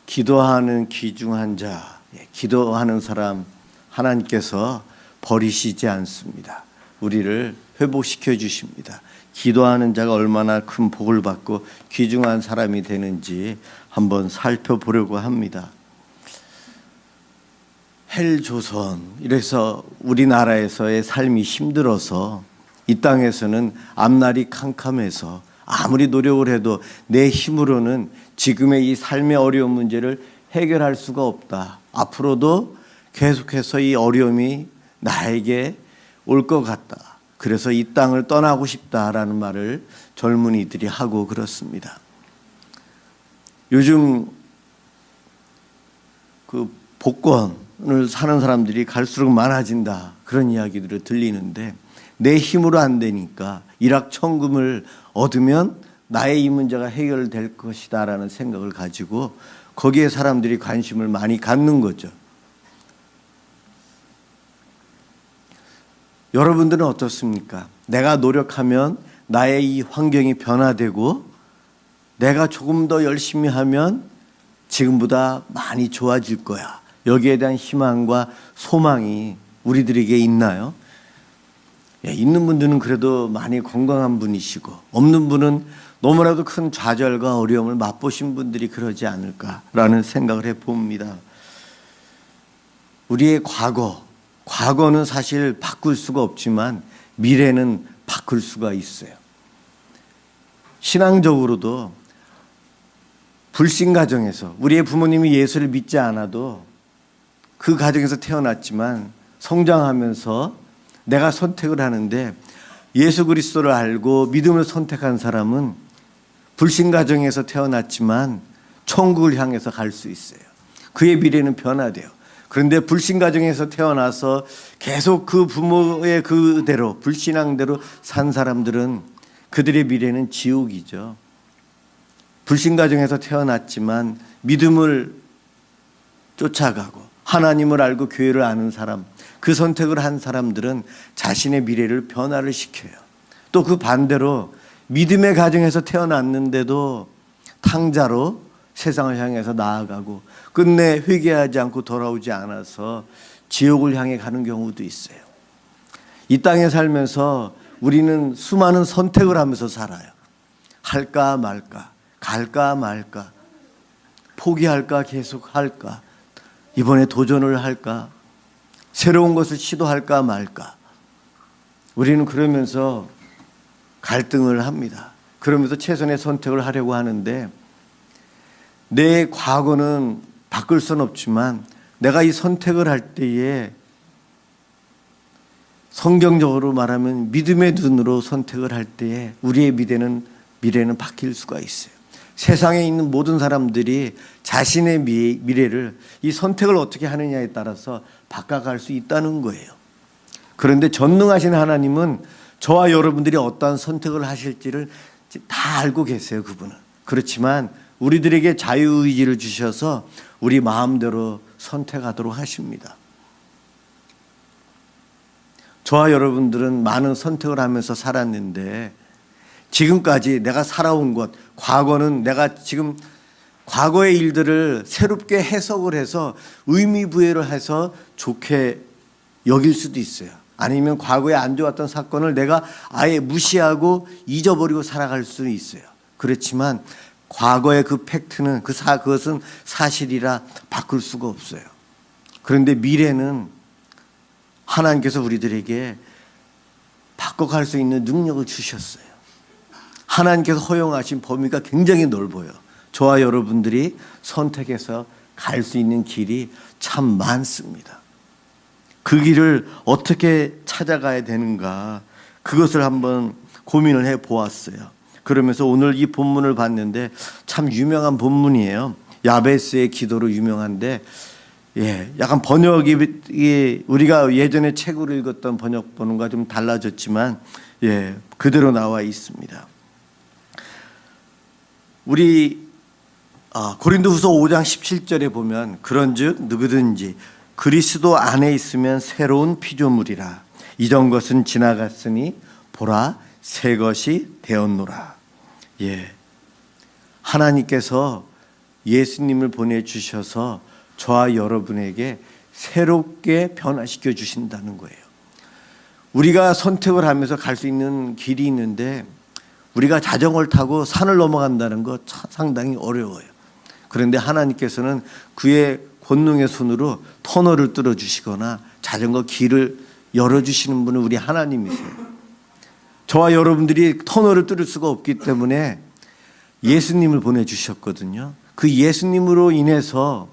기도하는 귀중한 자, 기도하는 사람 하나님께서 버리시지 않습니다. 우리를 회복시켜 주십니다. 기도하는 자가 얼마나 큰 복을 받고 귀중한 사람이 되는지 한번 살펴보려고 합니다. 헬조선, 이래서 우리나라에서의 삶이 힘들어서 이 땅에서는 앞날이 캄캄해서 아무리 노력을 해도 내 힘으로는 지금의 이 삶의 어려운 문제를 해결할 수가 없다. 앞으로도 계속해서 이 어려움이 나에게 올 것 같다. 그래서 이 땅을 떠나고 싶다라는 말을 젊은이들이 하고 그렇습니다. 요즘 그 복권을 사는 사람들이 갈수록 많아진다. 그런 이야기들을 들리는데 내 힘으로 안 되니까 일확천금을 얻으면 나의 이 문제가 해결될 것이다라는 생각을 가지고 거기에 사람들이 관심을 많이 갖는 거죠. 여러분들은 어떻습니까? 내가 노력하면 나의 이 환경이 변화되고 내가 조금 더 열심히 하면 지금보다 많이 좋아질 거야. 여기에 대한 희망과 소망이 우리들에게 있나요? 있는 분들은 그래도 많이 건강한 분이시고 없는 분은 너무나도 큰 좌절과 어려움을 맛보신 분들이 그러지 않을까라는 생각을 해봅니다. 우리의 과거는 사실 바꿀 수가 없지만 미래는 바꿀 수가 있어요. 신앙적으로도 불신 가정에서 우리의 부모님이 예수를 믿지 않아도 그 가정에서 태어났지만 성장하면서 내가 선택을 하는데 예수 그리스도를 알고 믿음을 선택한 사람은 불신 가정에서 태어났지만 천국을 향해서 갈 수 있어요. 그의 미래는 변화돼요. 그런데 불신 가정에서 태어나서 계속 그 부모의 그대로 불신앙대로 산 사람들은 그들의 미래는 지옥이죠. 불신 가정에서 태어났지만 믿음을 쫓아가고 하나님을 알고 교회를 아는 사람, 그 선택을 한 사람들은 자신의 미래를 변화를 시켜요. 또 그 반대로 믿음의 가정에서 태어났는데도 탕자로 세상을 향해서 나아가고 끝내 회개하지 않고 돌아오지 않아서 지옥을 향해 가는 경우도 있어요. 이 땅에 살면서 우리는 수많은 선택을 하면서 살아요. 할까 말까, 갈까 말까, 포기할까 계속 할까, 이번에 도전을 할까, 새로운 것을 시도할까 말까. 우리는 그러면서 갈등을 합니다. 그러면서 최선의 선택을 하려고 하는데 내 과거는 바꿀 수는 없지만 내가 이 선택을 할 때에 성경적으로 말하면 믿음의 눈으로 선택을 할 때에 우리의 미래는 바뀔 수가 있어요. 세상에 있는 모든 사람들이 자신의 미래를 이 선택을 어떻게 하느냐에 따라서 바꿔갈 수 있다는 거예요. 그런데 전능하신 하나님은 저와 여러분들이 어떠한 선택을 하실지를 다 알고 계세요. 그분은. 그렇지만 우리들에게 자유의지를 주셔서 우리 마음대로 선택하도록 하십니다. 저와 여러분들은 많은 선택을 하면서 살았는데 지금까지 내가 살아온 것, 과거는 내가 지금 과거의 일들을 새롭게 해석을 해서 의미부여를 해서 좋게 여길 수도 있어요. 아니면 과거에 안 좋았던 사건을 내가 아예 무시하고 잊어버리고 살아갈 수는 있어요. 그렇지만 과거의 그 팩트는 그것은 사실이라 바꿀 수가 없어요. 그런데 미래는 하나님께서 우리들에게 바꿔갈 수 있는 능력을 주셨어요. 하나님께서 허용하신 범위가 굉장히 넓어요. 저와 여러분들이 선택해서 갈 수 있는 길이 참 많습니다. 그 길을 어떻게 찾아가야 되는가, 그것을 한번 고민을 해 보았어요. 그러면서 오늘 이 본문을 봤는데 참 유명한 본문이에요. 야베스의 기도로 유명한데 약간 번역이 우리가 예전에 책으로 읽었던 번역본과 좀 달라졌지만 그대로 나와 있습니다. 우리 고린도후서 5장 17절에 보면 그런즉 누구든지 그리스도 안에 있으면 새로운 피조물이라 이전 것은 지나갔으니 보라 새 것이 되었노라. 하나님께서 예수님을 보내주셔서 저와 여러분에게 새롭게 변화시켜 주신다는 거예요. 우리가 선택을 하면서 갈 수 있는 길이 있는데 우리가 자전거를 타고 산을 넘어간다는 거 상당히 어려워요. 그런데 하나님께서는 그의 권능의 손으로 터널을 뚫어주시거나 자전거 길을 열어주시는 분은 우리 하나님이세요. 저와 여러분들이 터널을 뚫을 수가 없기 때문에 예수님을 보내주셨거든요. 그 예수님으로 인해서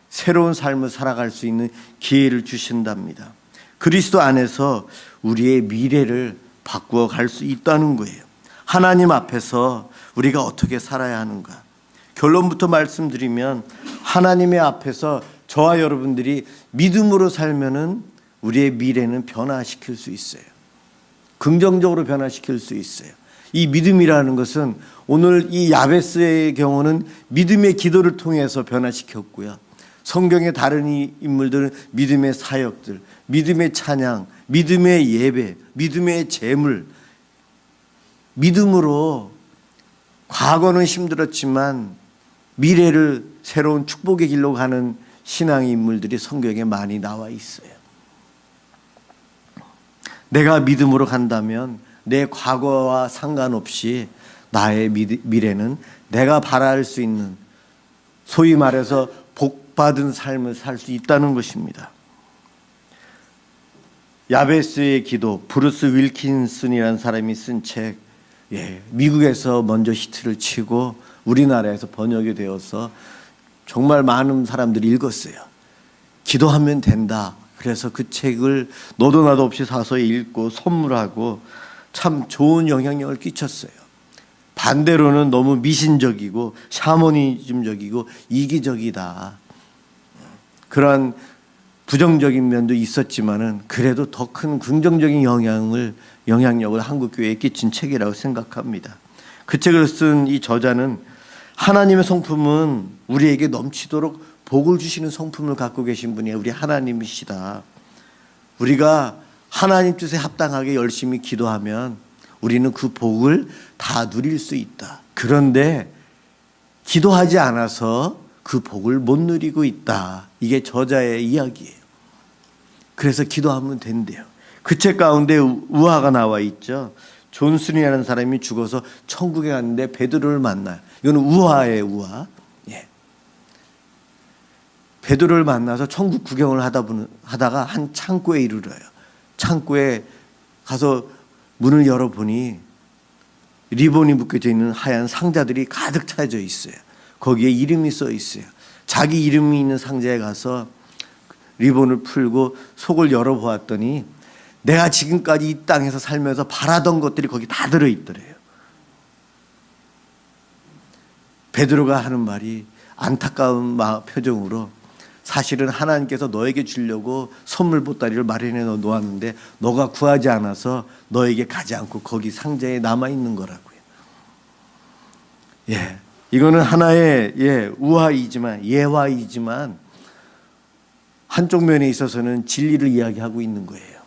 새로운 삶을 살아갈 수 있는 기회를 주신답니다. 그리스도 안에서 우리의 미래를 바꾸어 갈 수 있다는 거예요. 하나님 앞에서 우리가 어떻게 살아야 하는가? 결론부터 말씀드리면 하나님의 앞에서 저와 여러분들이 믿음으로 살면은 우리의 미래는 변화시킬 수 있어요. 긍정적으로 변화시킬 수 있어요. 이 믿음이라는 것은 오늘 이 야베스의 경우는 믿음의 기도를 통해서 변화시켰고요. 성경의 다른 인물들은 믿음의 사역들, 믿음의 찬양, 믿음의 예배, 믿음의 제물, 믿음으로 과거는 힘들었지만 미래를 새로운 축복의 길로 가는 신앙의 인물들이 성경에 많이 나와 있어요. 내가 믿음으로 간다면 내 과거와 상관없이 나의 미래는 내가 바랄 수 있는, 소위 말해서 복받은 삶을 살 수 있다는 것입니다. 야베스의 기도, 브루스 윌킨슨이라는 사람이 쓴 책, 미국에서 먼저 히트를 치고 우리나라에서 번역이 되어서 정말 많은 사람들이 읽었어요. 기도하면 된다. 그래서 그 책을 너도 나도 없이 사서 읽고 선물하고 참 좋은 영향력을 끼쳤어요. 반대로는 너무 미신적이고 샤머니즘적이고 이기적이다. 그런 부정적인 면도 있었지만은 그래도 더 큰 긍정적인 영향력을 한국 교회에 끼친 책이라고 생각합니다. 그 책을 쓴 이 저자는 하나님의 성품은 우리에게 넘치도록 복을 주시는 성품을 갖고 계신 분이 우리 하나님이시다. 우리가 하나님 뜻에 합당하게 열심히 기도하면 우리는 그 복을 다 누릴 수 있다. 그런데 기도하지 않아서 그 복을 못 누리고 있다. 이게 저자의 이야기예요. 그래서 기도하면 된대요. 그 책 가운데 우화가 나와 있죠. 존슨이라는 사람이 죽어서 천국에 갔는데 베드로를 만나요. 이건 우화예요, 우화. 베드로를 만나서 천국 구경을 하다가 한 창고에 이르러요. 창고에 가서 문을 열어보니 리본이 묶여져 있는 하얀 상자들이 가득 차져 있어요. 거기에 이름이 써 있어요. 자기 이름이 있는 상자에 가서 리본을 풀고 속을 열어보았더니 내가 지금까지 이 땅에서 살면서 바라던 것들이 거기 다 들어있더래요. 베드로가 하는 말이 안타까운 표정으로 사실은 하나님께서 너에게 주려고 선물 보따리를 마련해 놓았는데 너가 구하지 않아서 너에게 가지 않고 거기 상자에 남아있는 거라고요. 이거는 하나의 우화이지만 예화이지만 한쪽 면에 있어서는 진리를 이야기하고 있는 거예요.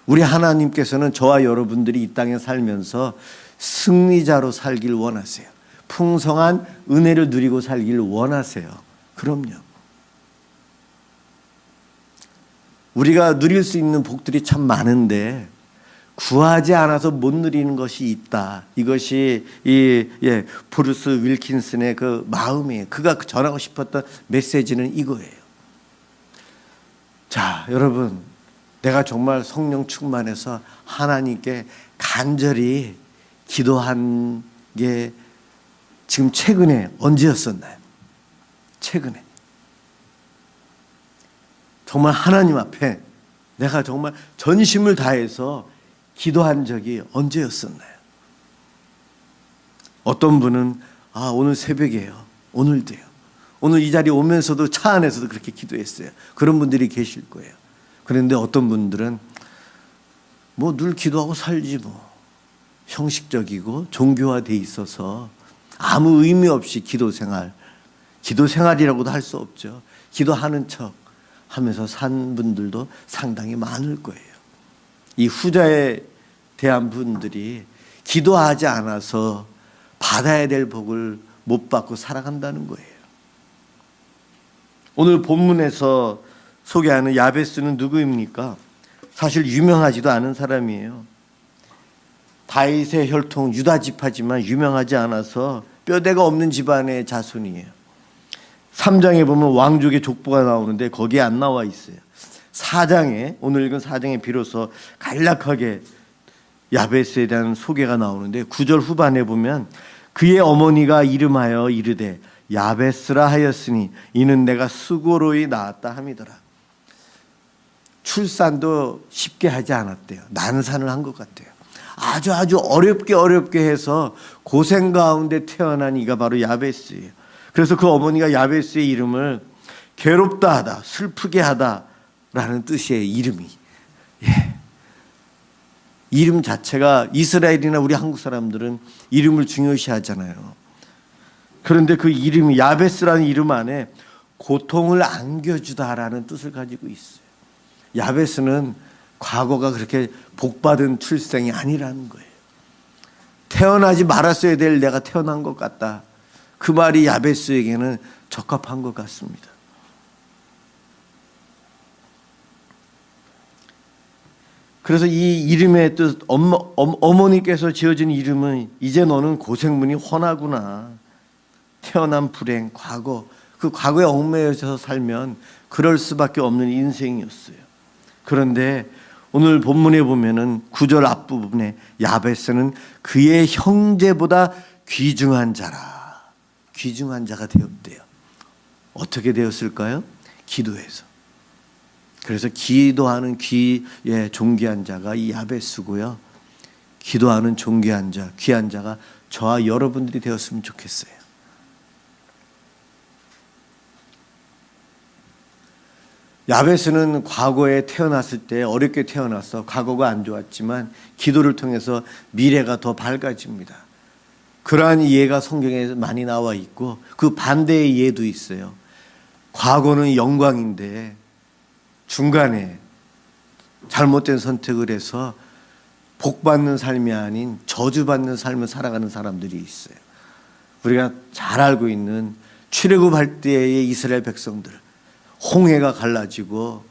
우리 하나님께서는 저와 여러분들이 이 땅에 살면서 승리자로 살길 원하세요. 풍성한 은혜를 누리고 살길 원하세요. 그럼요. 우리가 누릴 수 있는 복들이 참 많은데 구하지 않아서 못 누리는 것이 있다. 이것이 브루스 윌킨슨의 그 마음이에요. 그가 전하고 싶었던 메시지는 이거예요. 자, 여러분, 내가 정말 성령 충만해서 하나님께 간절히 기도한 게 지금 최근에 언제였었나요? 최근에 정말 하나님 앞에 내가 정말 전심을 다해서 기도한 적이 언제였었나요? 어떤 분은 오늘 새벽에요. 오늘도요. 오늘 이 자리에 오면서도 차 안에서도 그렇게 기도했어요. 그런 분들이 계실 거예요. 그런데 어떤 분들은 늘 기도하고 살지 형식적이고 종교화돼 있어서 아무 의미 없이 기도 생활이라고도 할 수 없죠. 기도하는 척 하면서 산 분들도 상당히 많을 거예요. 이 후자에 대한 분들이 기도하지 않아서 받아야 될 복을 못 받고 살아간다는 거예요. 오늘 본문에서 소개하는 야베스는 누구입니까? 사실 유명하지도 않은 사람이에요. 다윗의 혈통 유다 지파지만 유명하지 않아서 뼈대가 없는 집안의 자손이에요. 3장에 보면 왕족의 족보가 나오는데 거기에 안 나와 있어요. 4장에, 오늘 읽은 4장에 비로소 간략하게 야베스에 대한 소개가 나오는데 9절 후반에 보면 그의 어머니가 이름하여 이르되 야베스라 하였으니 이는 내가 수고로이 낳았다 함이더라. 출산도 쉽게 하지 않았대요. 난산을 한 것 같아요. 아주 어렵게 해서 고생 가운데 태어난 이가 바로 야베스예요. 그래서 그 어머니가 야베스의 이름을 괴롭다 하다, 슬프게 하다라는 뜻의 이름이. 예. 이름 자체가 이스라엘이나 우리 한국 사람들은 이름을 중요시하잖아요. 그런데 그 이름이 야베스라는 이름 안에 고통을 안겨주다라는 뜻을 가지고 있어요. 야베스는 과거가 그렇게 복받은 출생이 아니라는 거예요. 태어나지 말았어야 될 내가 태어난 것 같다. 그 말이 야베스에게는 적합한 것 같습니다. 그래서 이 이름의 뜻, 어머니께서 지어준 이름은 이제 너는 고생문이 훤하구나. 태어난 불행, 과거, 그 과거에 얽매여서 살면 그럴 수밖에 없는 인생이었어요. 그런데 오늘 본문에 보면은 9절 앞부분에 야베스는 그의 형제보다 귀중한 자라. 귀중한 자가 되었대요. 어떻게 되었을까요? 기도해서. 그래서 기도하는 귀의 존귀한 자가 이 야베스고요. 기도하는 존귀한 자, 귀한 자가 저와 여러분들이 되었으면 좋겠어요. 야베스는 과거에 태어났을 때 어렵게 태어나서 과거가 안 좋았지만 기도를 통해서 미래가 더 밝아집니다. 그러한 예가 성경에 많이 나와 있고 그 반대의 예도 있어요. 과거는 영광인데 중간에 잘못된 선택을 해서 복받는 삶이 아닌 저주받는 삶을 살아가는 사람들이 있어요. 우리가 잘 알고 있는 출애굽할 때의 이스라엘 백성들, 홍해가 갈라지고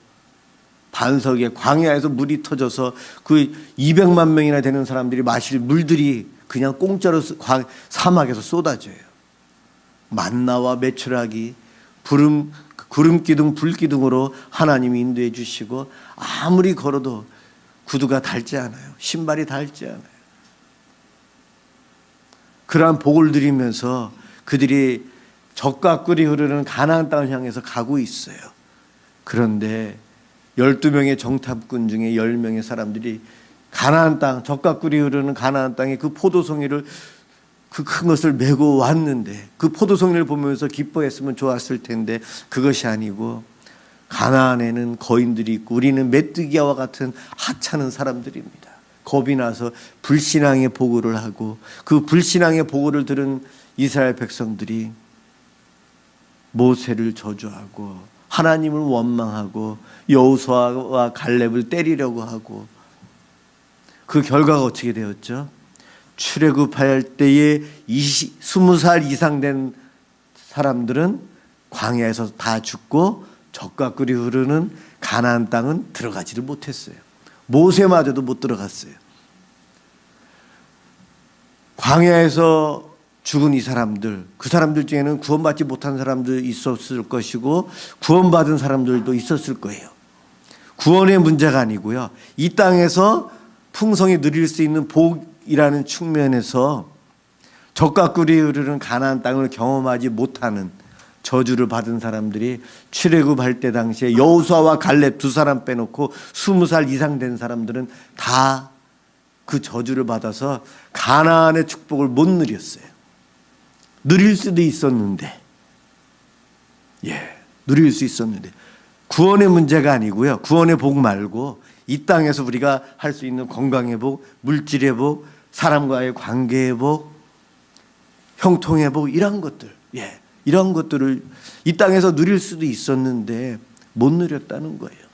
반석에 광야에서 물이 터져서 그 200만 명이나 되는 사람들이 마실 물들이 그냥 공짜로 사막에서 쏟아져요. 만나와 메추라기, 구름 기둥, 불 기둥으로 하나님이 인도해 주시고 아무리 걸어도 구두가 닳지 않아요. 신발이 닳지 않아요. 그러한 복을 누리면서 그들이 젖과 꿀이 흐르는 가나안 땅을 향해서 가고 있어요. 그런데 12명의 정탐꾼 중에 10명의 사람들이 가나안 땅, 젖과 꿀이 흐르는 가나안 땅에 그 포도송이를 그 큰 것을 메고 왔는데 그 포도송이를 보면서 기뻐했으면 좋았을 텐데 그것이 아니고 가나안에는 거인들이 있고 우리는 메뚜기와 같은 하찮은 사람들입니다. 겁이 나서 불신앙의 보고를 하고 그 불신앙의 보고를 들은 이스라엘 백성들이 모세를 저주하고 하나님을 원망하고 여호수아와 갈렙을 때리려고 하고 그 결과가 어떻게 되었죠? 출애굽할 때에 20살 이상 된 사람들은 광야에서 다 죽고 젖과 꿀이 흐르는 가나안 땅은 들어가지를 못했어요. 모세마저도 못 들어갔어요. 광야에서 죽은 이 사람들, 그 사람들 중에는 구원받지 못한 사람도 있었을 것이고 구원받은 사람들도 있었을 거예요. 구원의 문제가 아니고요. 이 땅에서 풍성히 누릴 수 있는 복이라는 측면에서 젖과 꿀이 흐르는 가나안 땅을 경험하지 못하는 저주를 받은 사람들이 출애굽할 때 당시에 여호수아와 갈렙 두 사람 빼놓고 20살 이상 된 사람들은 다 그 저주를 받아서 가나안의 축복을 못 누렸어요. 누릴 수도 있었는데, 누릴 수 있었는데 구원의 문제가 아니고요. 구원의 복 말고 이 땅에서 우리가 할 수 있는 건강의 복, 물질의 복, 사람과의 관계의 복, 형통의 복 이런 것들, 이런 것들을 이 땅에서 누릴 수도 있었는데 못 누렸다는 거예요.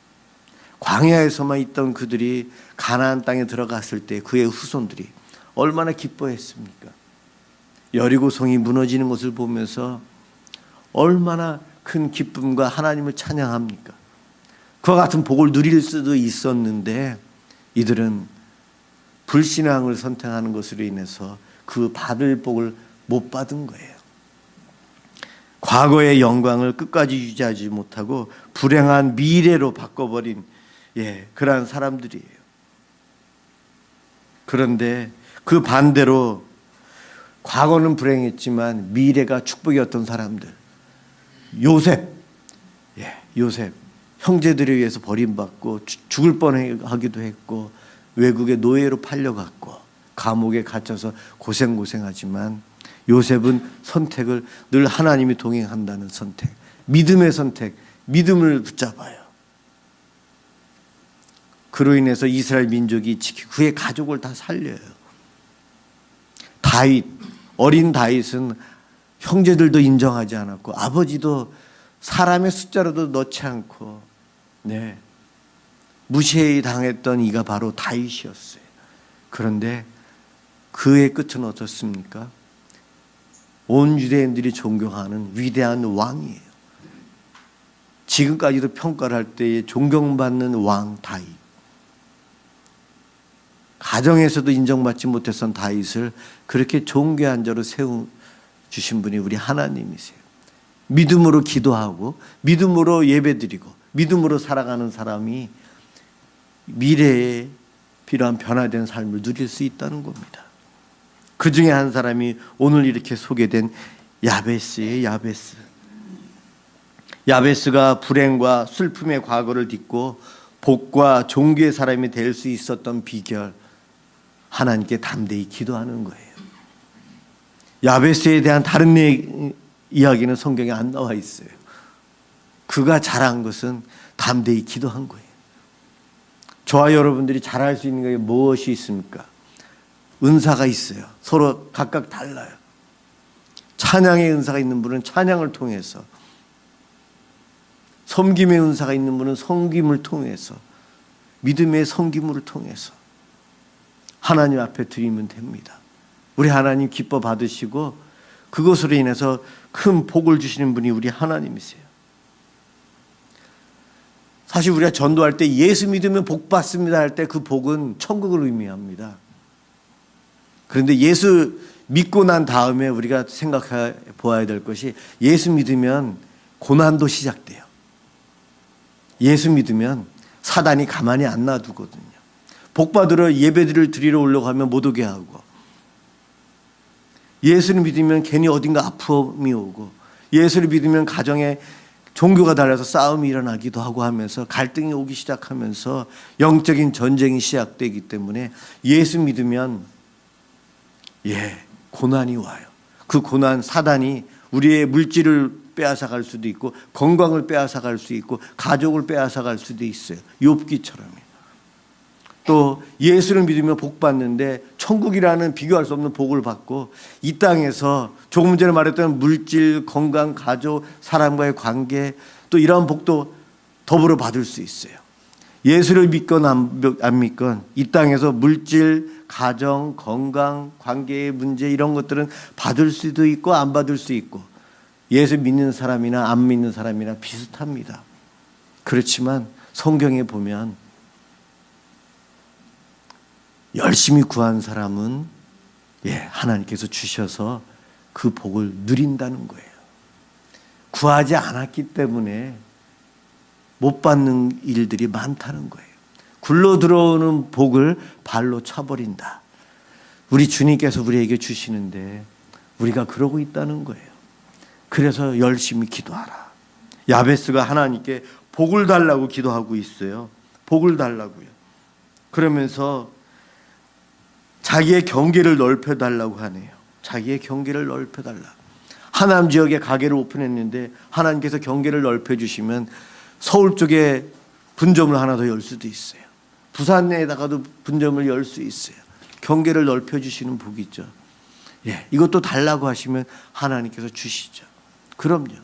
광야에서만 있던 그들이 가나안 땅에 들어갔을 때 그의 후손들이 얼마나 기뻐했습니까? 여리고성이 무너지는 것을 보면서 얼마나 큰 기쁨과 하나님을 찬양합니까? 그와 같은 복을 누릴 수도 있었는데 이들은 불신앙을 선택하는 것으로 인해서 그 받을 복을 못 받은 거예요. 과거의 영광을 끝까지 유지하지 못하고 불행한 미래로 바꿔버린 그러한 사람들이에요. 그런데 그 반대로 과거는 불행했지만 미래가 축복이었던 사람들, 요셉 형제들에 의해서 버림받고 죽을 뻔하기도 했고 외국의 노예로 팔려갔고 감옥에 갇혀서 고생하지만 요셉은 선택을 늘 하나님이 동행한다는 선택, 믿음의 선택, 믿음을 붙잡아요. 그로 인해서 이스라엘 민족이 지키고 그의 가족을 다 살려요. 어린 다윗은 형제들도 인정하지 않았고 아버지도 사람의 숫자로도 넣지 않고 무시해 당했던 이가 바로 다윗이었어요. 그런데 그의 끝은 어떻습니까? 온 유대인들이 존경하는 위대한 왕이에요. 지금까지도 평가를 할 때에 존경받는 왕 다윗. 가정에서도 인정받지 못했던 다윗을 그렇게 존귀한 자로 세워주신 분이 우리 하나님이세요. 믿음으로 기도하고 믿음으로 예배드리고 믿음으로 살아가는 사람이 미래에 필요한 변화된 삶을 누릴 수 있다는 겁니다. 그 중에 한 사람이 오늘 이렇게 소개된 야베스예요. 야베스가 불행과 슬픔의 과거를 딛고 복과 존귀의 사람이 될 수 있었던 비결, 하나님께 담대히 기도하는 거예요. 야베스에 대한 다른 이야기는 성경에 안 나와 있어요. 그가 잘한 것은 담대히 기도한 거예요. 저와 여러분들이 잘할 수 있는 게 무엇이 있습니까? 은사가 있어요. 서로 각각 달라요. 찬양의 은사가 있는 분은 찬양을 통해서, 섬김의 은사가 있는 분은 섬김을 통해서, 믿음의 섬김을 통해서 하나님 앞에 드리면 됩니다. 우리 하나님 기뻐 받으시고 그것으로 인해서 큰 복을 주시는 분이 우리 하나님이세요. 사실 우리가 전도할 때 예수 믿으면 복 받습니다 할 때 그 복은 천국을 의미합니다. 그런데 예수 믿고 난 다음에 우리가 생각해 보아야 될 것이, 예수 믿으면 고난도 시작돼요. 예수 믿으면 사단이 가만히 안 놔두거든요. 복 받으러 예배들을 드리러 올라가면 못 오게 하고, 예수를 믿으면 괜히 어딘가 아픔이 오고, 예수를 믿으면 가정에 종교가 달라서 싸움이 일어나기도 하고 하면서 갈등이 오기 시작하면서 영적인 전쟁이 시작되기 때문에 예수 믿으면 고난이 와요. 그 고난, 사단이 우리의 물질을 빼앗아갈 수도 있고 건강을 빼앗아갈 수 있고 가족을 빼앗아갈 수도 있어요. 욥기처럼요. 또 예수를 믿으면 복 받는데 천국이라는 비교할 수 없는 복을 받고 이 땅에서 조금 전에 말했던 물질, 건강, 가족, 사람과의 관계, 또 이러한 복도 더불어 받을 수 있어요. 예수를 믿건 안 믿건 이 땅에서 물질, 가정, 건강, 관계의 문제, 이런 것들은 받을 수도 있고 안 받을 수 있고, 예수 믿는 사람이나 안 믿는 사람이나 비슷합니다. 그렇지만 성경에 보면 열심히 구한 사람은 하나님께서 주셔서 그 복을 누린다는 거예요. 구하지 않았기 때문에 못 받는 일들이 많다는 거예요. 굴러 들어오는 복을 발로 차버린다. 우리 주님께서 우리에게 주시는데 우리가 그러고 있다는 거예요. 그래서 열심히 기도하라. 야베스가 하나님께 복을 달라고 기도하고 있어요. 복을 달라고요. 그러면서 자기의 경계를 넓혀달라고 하네요. 자기의 경계를 넓혀달라. 하남 지역에 가게를 오픈했는데 하나님께서 경계를 넓혀주시면 서울 쪽에 분점을 하나 더 열 수도 있어요. 부산 내에다가도 분점을 열 수 있어요. 경계를 넓혀주시는 복이죠. 이것도 달라고 하시면 하나님께서 주시죠. 그럼요.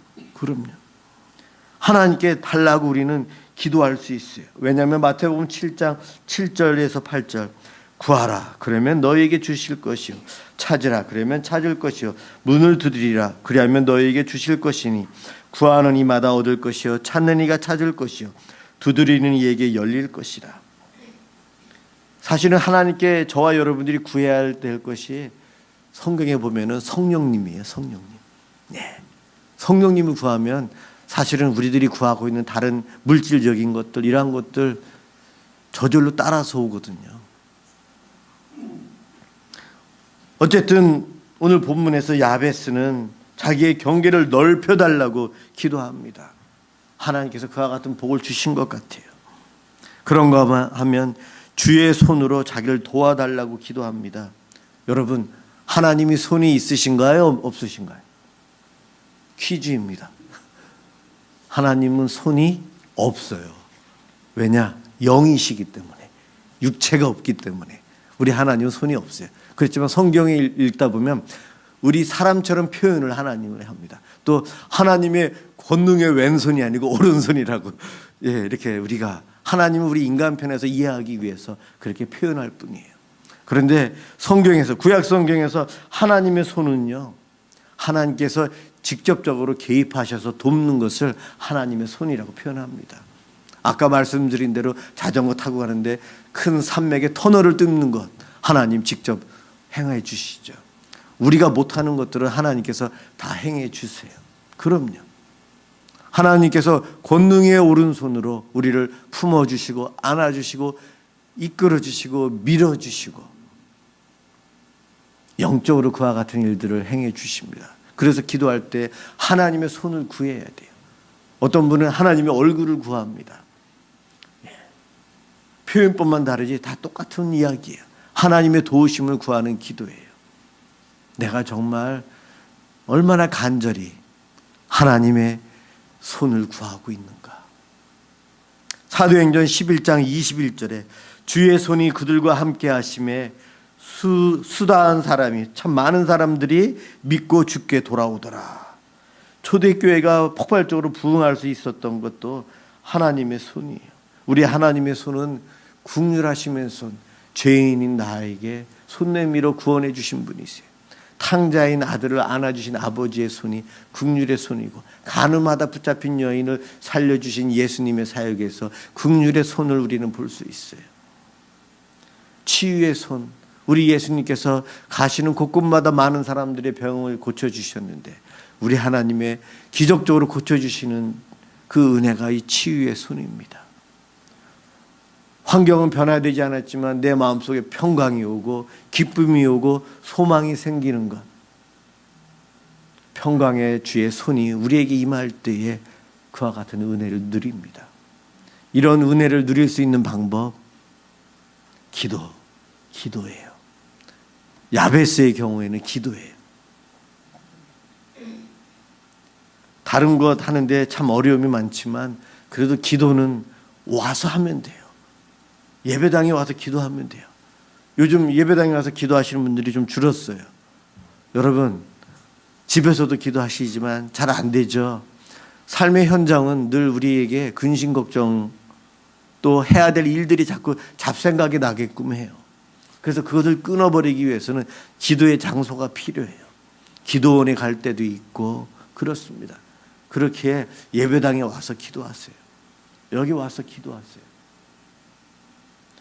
하나님께 달라고 우리는 기도할 수 있어요. 왜냐하면 마태복음 7장 7절에서 8절, 구하라 그러면 너희에게 주실 것이요 찾으라 그러면 찾을 것이요 문을 두드리라 그리하면 너희에게 주실 것이니 구하는 이마다 얻을 것이요 찾는 이가 찾을 것이요 두드리는 이에게 열릴 것이라. 사실은 하나님께 저와 여러분들이 구해야 될 것이 성경에 보면은 성령님이에요. 성령님. 네. 성령님을 구하면 사실은 우리들이 구하고 있는 다른 물질적인 것들 이러한 것들 저절로 따라서 오거든요. 어쨌든 오늘 본문에서 야베스는 자기의 경계를 넓혀달라고 기도합니다. 하나님께서 그와 같은 복을 주신 것 같아요. 그런가 하면 주의 손으로 자기를 도와달라고 기도합니다. 여러분, 하나님이 손이 있으신가요? 없으신가요? 퀴즈입니다. 하나님은 손이 없어요. 왜냐? 영이시기 때문에, 육체가 없기 때문에 우리 하나님은 손이 없어요. 그렇지만 성경을 읽다 보면 우리 사람처럼 표현을 하나님을 합니다. 또 하나님의 권능의 왼손이 아니고 오른손이라고 이렇게 우리가 하나님은 우리 인간 편에서 이해하기 위해서 그렇게 표현할 뿐이에요. 그런데 성경에서 구약 성경에서 하나님의 손은요, 하나님께서 직접적으로 개입하셔서 돕는 것을 하나님의 손이라고 표현합니다. 아까 말씀드린 대로 자전거 타고 가는데 큰 산맥에 터널을 뚫는 것 하나님 직접 행해 주시죠. 우리가 못하는 것들은 하나님께서 다 행해 주세요. 그럼요. 하나님께서 권능의 오른손으로 우리를 품어주시고 안아주시고 이끌어주시고 밀어주시고 영적으로 그와 같은 일들을 행해 주십니다. 그래서 기도할 때 하나님의 손을 구해야 돼요. 어떤 분은 하나님의 얼굴을 구합니다. 표현법만 다르지 다 똑같은 이야기예요. 하나님의 도우심을 구하는 기도예요. 내가 정말 얼마나 간절히 하나님의 손을 구하고 있는가. 사도행전 11장 21절에 주의 손이 그들과 함께 하심에 수다한 사람이 참 많은 사람들이 믿고 주께 돌아오더라. 초대교회가 폭발적으로 부흥할 수 있었던 것도 하나님의 손이에요. 우리 하나님의 손은 긍휼하심의 손, 죄인인 나에게 손 내밀어 구원해 주신 분이세요. 탕자인 아들을 안아주신 아버지의 손이 긍휼의 손이고 간음하다 붙잡힌 여인을 살려주신 예수님의 사역에서 긍휼의 손을 우리는 볼 수 있어요. 치유의 손, 우리 예수님께서 가시는 곳곳마다 많은 사람들의 병을 고쳐주셨는데 우리 하나님의 기적적으로 고쳐주시는 그 은혜가 이 치유의 손입니다. 환경은 변화되지 않았지만 내 마음속에 평강이 오고 기쁨이 오고 소망이 생기는 것, 평강의 주의 손이 우리에게 임할 때에 그와 같은 은혜를 누립니다. 이런 은혜를 누릴 수 있는 방법, 기도예요. 야베스의 경우에는 기도예요. 다른 것 하는데 참 어려움이 많지만 그래도 기도는 와서 하면 돼요. 예배당에 와서 기도하면 돼요. 요즘 예배당에 와서 기도하시는 분들이 좀 줄었어요. 여러분, 집에서도 기도하시지만 잘 안 되죠. 삶의 현장은 늘 우리에게 근심 걱정 또 해야 될 일들이 자꾸 잡생각이 나게끔 해요. 그래서 그것을 끊어버리기 위해서는 기도의 장소가 필요해요. 기도원에 갈 때도 있고 그렇습니다. 그렇게 예배당에 와서 기도하세요. 여기 와서 기도하세요.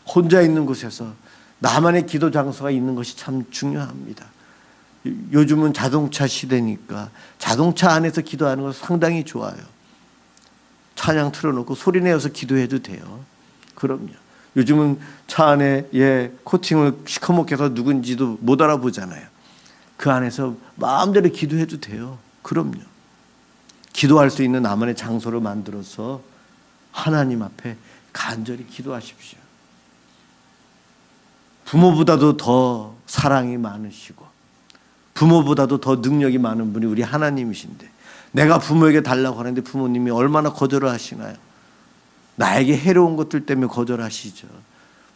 혼자 있는 곳에서 나만의 기도 장소가 있는 것이 참 중요합니다. 요즘은 자동차 시대니까 자동차 안에서 기도하는 건 상당히 좋아요. 찬양 틀어놓고 소리 내어서 기도해도 돼요. 그럼요. 요즘은 차 안에 코팅을 시커멓게 해서 누군지도 못 알아보잖아요. 그 안에서 마음대로 기도해도 돼요. 그럼요. 기도할 수 있는 나만의 장소를 만들어서 하나님 앞에 간절히 기도하십시오. 부모보다도 더 사랑이 많으시고 부모보다도 더 능력이 많은 분이 우리 하나님이신데 내가 부모에게 달라고 하는데 부모님이 얼마나 거절을 하시나요? 나에게 해로운 것들 때문에 거절하시죠.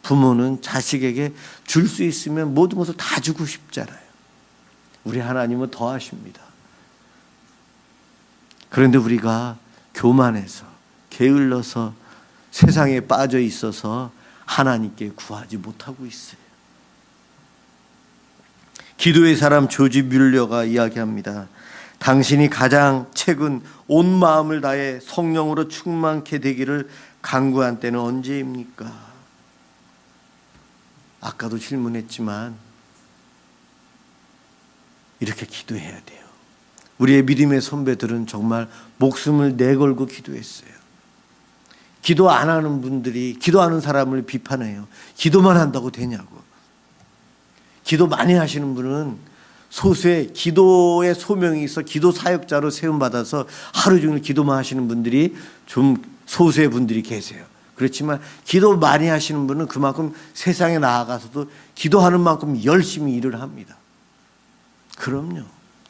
부모는 자식에게 줄 수 있으면 모든 것을 다 주고 싶잖아요. 우리 하나님은 더 하십니다. 그런데 우리가 교만해서 게을러서 세상에 빠져 있어서 하나님께 구하지 못하고 있어요. 기도의 사람 조지 뮬러가 이야기합니다. 당신이 가장 최근 온 마음을 다해 성령으로 충만케 되기를 간구한 때는 언제입니까? 아까도 질문했지만 이렇게 기도해야 돼요. 우리의 믿음의 선배들은 정말 목숨을 내걸고 기도했어요. 기도 안 하는 분들이 기도하는 사람을 비판해요. 기도만 한다고 되냐고. 기도 많이 하시는 분은 소수의 기도의 소명이 있어 기도 사역자로 세움받아서 하루 종일 기도만 하시는 분들이 좀 소수의 분들이 계세요. 그렇지만 기도 많이 하시는 분은 그만큼 세상에 나아가서도 기도하는 만큼 열심히 일을 합니다. 그럼요.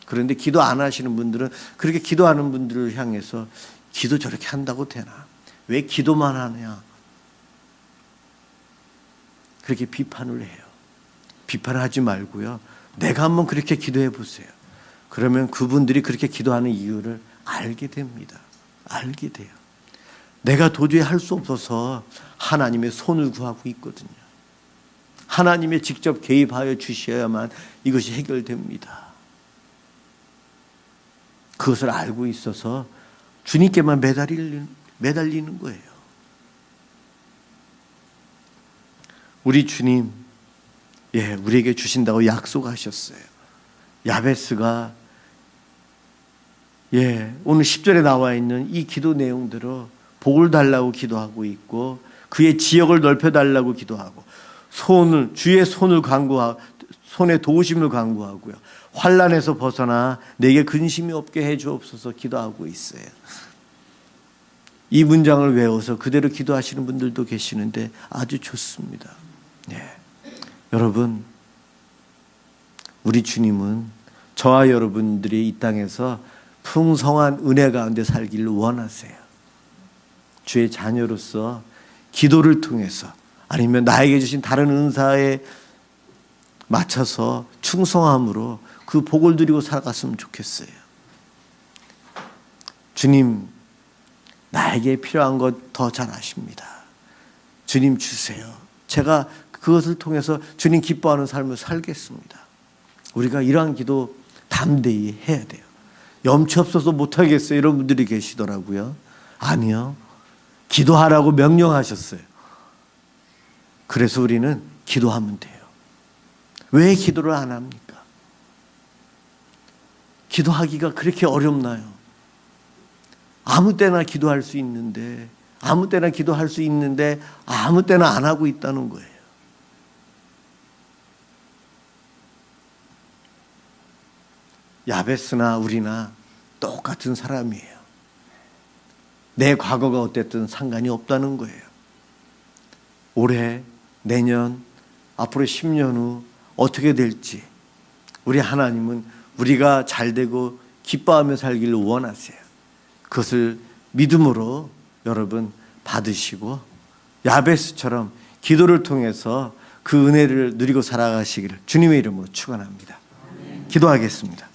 그런데 기도 안 하시는 분들은 그렇게 기도하는 분들을 향해서 기도 저렇게 한다고 되나? 왜 기도만 하냐? 그렇게 비판을 해요. 비판하지 말고요. 내가 한번 그렇게 기도해 보세요. 그러면 그분들이 그렇게 기도하는 이유를 알게 됩니다. 알게 돼요. 내가 도저히 할 수 없어서 하나님의 손을 구하고 있거든요. 하나님의 직접 개입하여 주셔야만 이것이 해결됩니다. 그것을 알고 있어서 주님께만 매달리는 거예요. 우리 주님, 우리에게 주신다고 약속하셨어요. 야베스가 오늘 10절에 나와 있는 이 기도 내용대로 복을 달라고 기도하고 있고 그의 지역을 넓혀달라고 기도하고 주의 손을 간구하고 손에 도우심을 간구하고요. 환난에서 벗어나 내게 근심이 없게 해주옵소서 기도하고 있어요. 이 문장을 외워서 그대로 기도하시는 분들도 계시는데 아주 좋습니다. 여러분, 우리 주님은 저와 여러분들이 이 땅에서 풍성한 은혜 가운데 살기를 원하세요. 주의 자녀로서 기도를 통해서 아니면 나에게 주신 다른 은사에 맞춰서 충성함으로 그 복을 누리고 살아갔으면 좋겠어요. 주님, 나에게 필요한 것 더 잘 아십니다. 주님 주세요. 제가 그것을 통해서 주님 기뻐하는 삶을 살겠습니다. 우리가 이러한 기도 담대히 해야 돼요. 염치 없어서 못하겠어요. 이런 분들이 계시더라고요. 아니요. 기도하라고 명령하셨어요. 그래서 우리는 기도하면 돼요. 왜 기도를 안 합니까? 기도하기가 그렇게 어렵나요? 아무 때나 기도할 수 있는데 아무 때나 안 하고 있다는 거예요. 야베스나 우리나 똑같은 사람이에요. 내 과거가 어땠든 상관이 없다는 거예요. 올해, 내년, 앞으로 10년 후 어떻게 될지 우리 하나님은 우리가 잘되고 기뻐하며 살기를 원하세요. 그것을 믿음으로 여러분 받으시고 야베스처럼 기도를 통해서 그 은혜를 누리고 살아가시기를 주님의 이름으로 축원합니다. 기도하겠습니다.